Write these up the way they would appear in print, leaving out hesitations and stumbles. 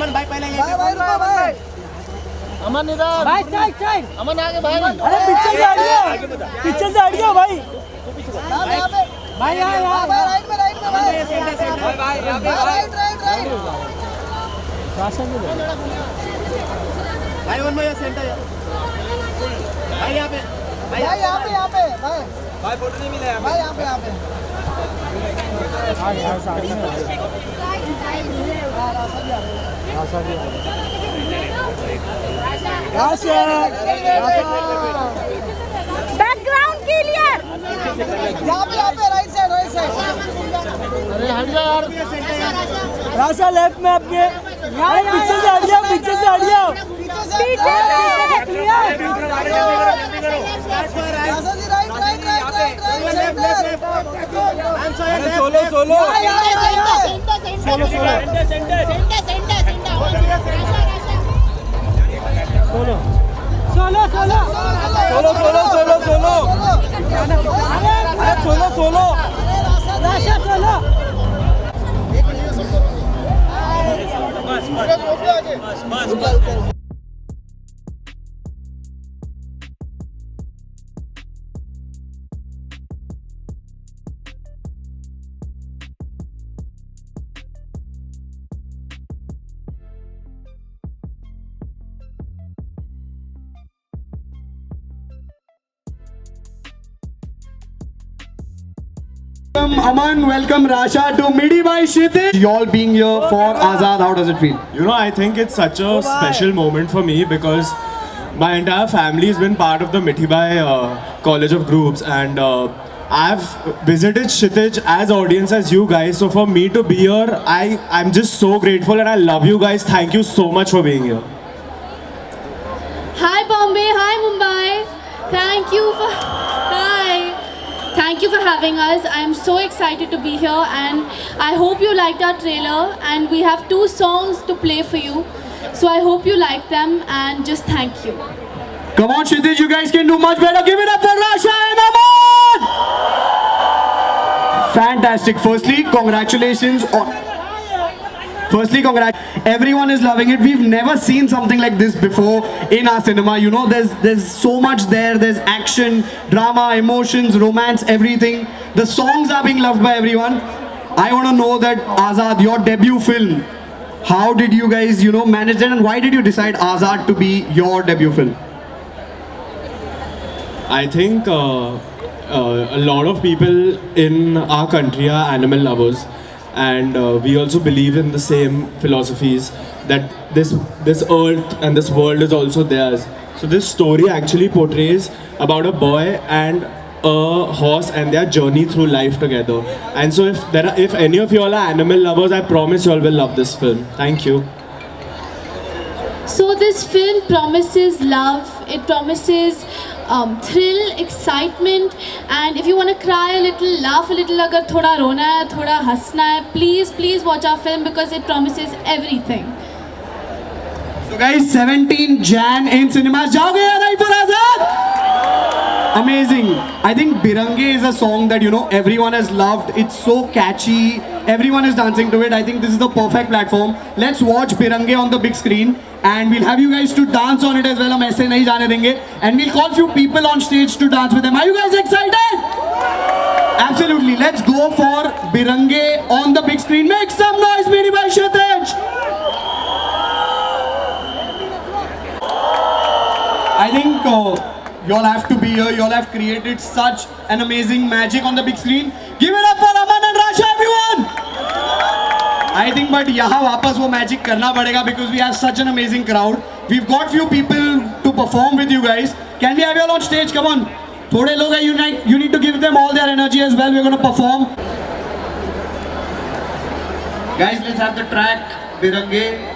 अमन भाई पहले ये भाई रुको भाई। अमन इधर भाई साइड अमन आगे भाई अरे पीछे से हटियो, पीछे से हटियो भाई। भाई यहाँ राइट में भाई। भाई यहाँ पे राइट। भाई वन में सेंटर भाई यहाँ पे भाई यहाँ पे भाई। भाई फोटो नहीं मिला भाई यहाँ पे। साड़ी में बैकग्राउंड क्लियर। यहाँ पे राइट साइड। अरे हट जा यार राशा लेफ्ट में आपके पीछे से हट जाओ। पीछे सोलो राशा सोलो। Welcome Aman, welcome Rasha to Midi by Kshitij. You all being here for Azad, how does it feel? You know, I think it's such a special moment for me because my entire family has been part of the Mithibai College of Groups, and I've visited Kshitij as audience as you guys. So for me to be here, I'm just so grateful and I love you guys. Thank you so much for being here. Hi Bombay, hi Mumbai. Thank you for having us. I'm so excited to be here and I hope you liked our trailer, and we have 2 songs to play for you. So I hope you like them and just thank you. Come on Kshitij, you guys can do much better. Give it up for Rasha and Aman! Fantastic. Firstly, congratulations. Everyone is loving it. We've never seen something like this before in our cinema. You know, there's so much there. There's action, drama, emotions, romance, everything. The songs are being loved by everyone. I want to know that Azad, your debut film, how did you guys, manage that, and why did you decide Azad to be your debut film? I think a lot of people in our country are animal lovers, and we also believe in the same philosophies that this earth and this world is also theirs. So this story actually portrays about a boy and a horse and their journey through life together. And so if any of you all are animal lovers, I promise you all will love this film. Thank you. So this film promises love, it promises thrill, excitement, and if you want to cry a little, laugh a little, agar thoda rona hai, thoda hasna hai, please watch our film because it promises everything. So guys, 17 Jan in cinemas. Jaoge ya nahi for Azad? Amazing. I think Birange is a song that everyone has loved. It's so catchy. Everyone is dancing to it. I think this is the perfect platform. Let's watch Birange on the big screen, and we'll have you guys to dance on it as well. Hum aise nahi jaane denge. And we'll call few people on stage to dance with them. Are you guys excited? Absolutely. Let's go for Birange on the big screen. Make some noise, Midi by Kshitij. I think you all have to be here. You all have created such an amazing magic on the big screen. Give it up for Aman and Rasha, everyone! I think but यहाँ वापस वो magic करना पड़ेगा because we have such an amazing crowd. We've got few people to perform with you guys. Can we have you all on stage? Come on. थोड़े लोग हैं, you need to give them all their energy as well. We're going to perform. Guys, let's have the track Birange.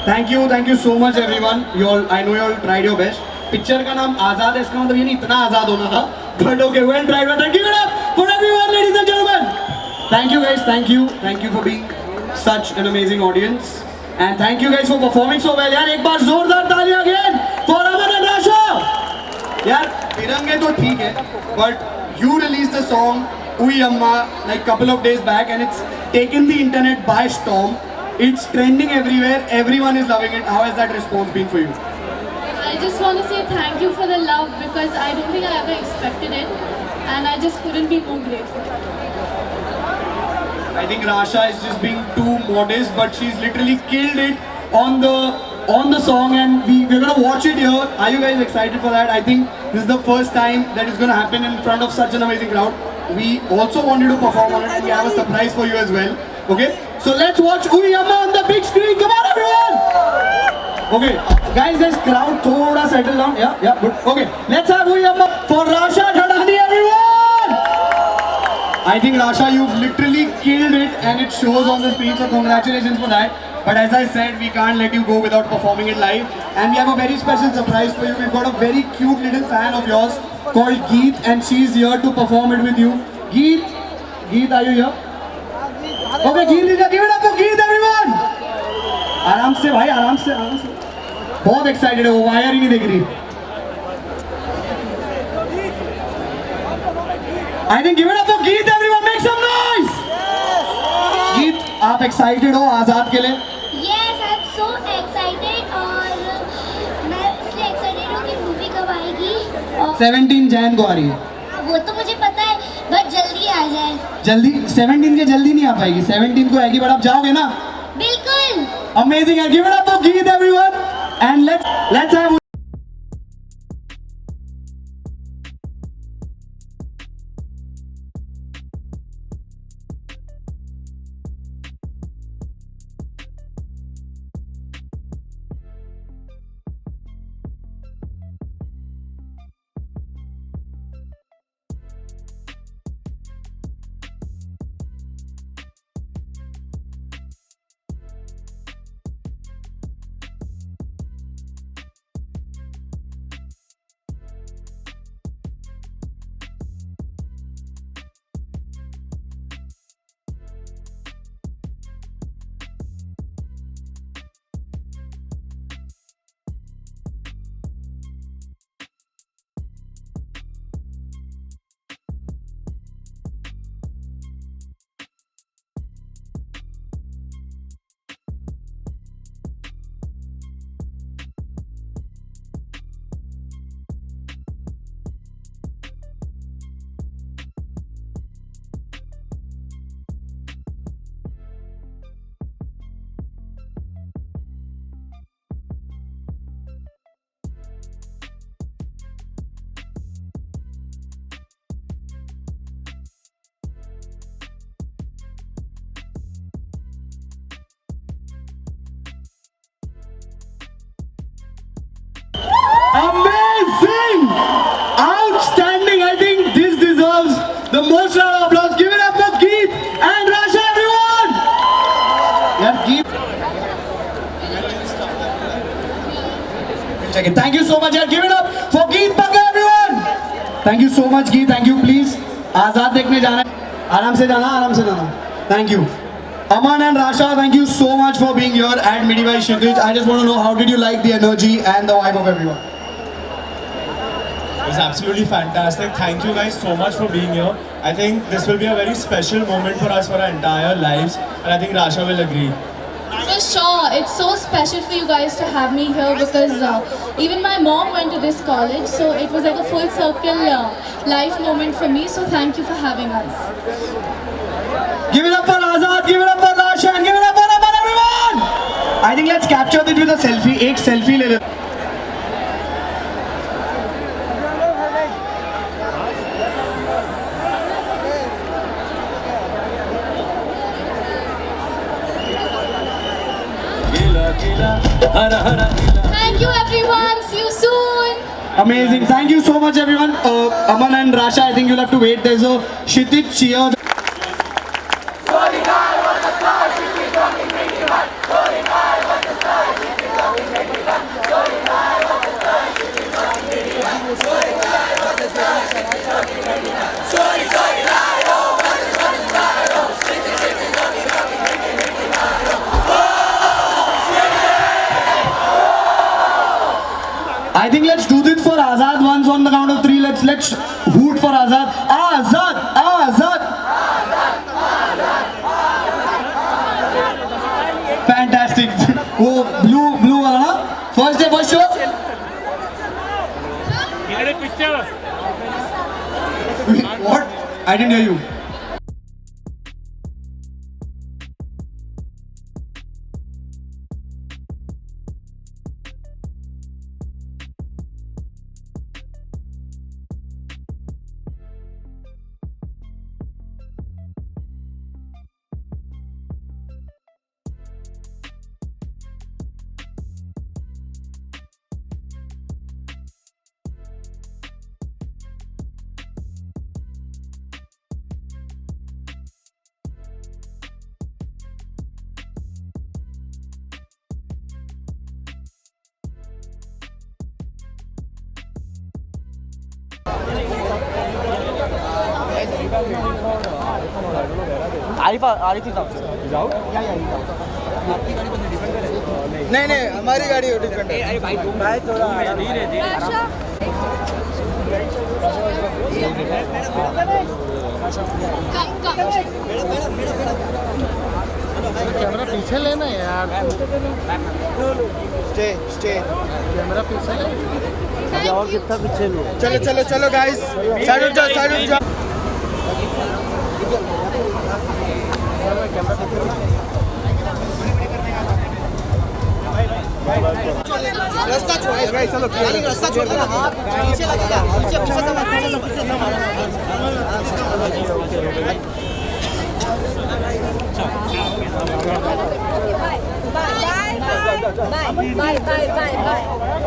Thank you so much everyone. You all, I know you all tried your best. Picture का नाम आजाद है, इसका मतलब ये नहीं इतना आजाद होना था. But okay, well tried. But give it up for everyone, ladies and gentlemen. Thank you guys. Thank you for being such an amazing audience. And thank you guys for performing so well. यार एक बार जोरदार तालियां again for Aman and Rasha. यार तिरंगे तो ठीक है, but you released the song Ui Amma like couple of days back, and it's taken the internet by storm. It's trending everywhere. Everyone is loving it. How has that response been for you? I just want to say thank you for the love because I don't think I ever expected it, and I just couldn't be more grateful. I think Rasha is just being too modest, but she's literally killed it on the song, and we're gonna watch it here. Are you guys excited for that? I think this is the first time that it's gonna happen in front of such an amazing crowd. We also want you to perform on it, and we have a surprise for you as well. Okay, so let's watch Ui Amma on the big screen. Come on, everyone! Okay, guys, this crowd thoda settle down. Yeah, good. Okay, let's have Ui Amma for Rasha Thadani, everyone! I think Rasha, you've literally killed it, and it shows on the screen, so congratulations for that. But as I said, we can't let you go without performing it live. And we have a very special surprise for you. We've got a very cute little fan of yours called Geet, and she's here to perform it with you. Geet, are you here? Okay, Geet is here. Give it up for Geet, everyone! आराम से भाई, आराम से. बहुत excited है वो, wire ही नहीं देख रही. I think give it up for Geet, everyone. Make some noise. Geet, आप excited हो आजाद के लिए? Yes, I'm so excited और मैं इसलिए excited हूँ कि मूवी कब आएगी और 17 जैन को आ रही है. वो तो मुझे पता है बट जल्दी आ जाए. जल्दी 17 के जल्दी नहीं आ पाएगी, 17 को आएगी, बट आप जाओगे ना? बिल्कुल. Amazing, and give it up for Geet, everyone. And let's have amazing, outstanding. I think this deserves the most round of applause. Give it up for Geet and Rasha, everyone. Yeah, Geet. Check it. Thank you so much. Give it up for Geet Banga, everyone. Thank you so much, Geet. Thank you. Please, आजाद देखने जाना है. आराम से जाना. Thank you. Aman and Rasha, thank you so much for being here at Midi by Kshitij. I just want to know, how did you like the energy and the vibe of everyone? It was absolutely fantastic. Thank you guys so much for being here. I think this will be a very special moment for us for our entire lives, and I think Rasha will agree. For sure, it's so special for you guys to have me here because even my mom went to this college, so it was like a full circle life moment for me. So thank you for having us. Give it up for Azad, give it up for Rasha, and give it up for Aman, everyone! I think let's capture it with a selfie. एक selfie ले लेते. Thank you everyone. See you soon. Amazing. Thank you so much, everyone. Aman and Rasha, I think you'll have to wait. There's a Kshitij cheer. think let's do this for Azad once on the count of 3. Let's hoot for Azad. Azad, Azad. Fantastic. Oh, blue वाला ना? First day, first show. What? I didn't hear you. नहीं हमारी गाड़ी different है भाई थोड़ा धीरे camera पीछे लेना यार स्टे कैमरा पीछे ले और कितना पीछे लो चलो गाइस साइड उठ जाओ रास्ता छोड़ भाई चलो रास्ता छोड़ देना पीछे लगेगा पीछे से बाय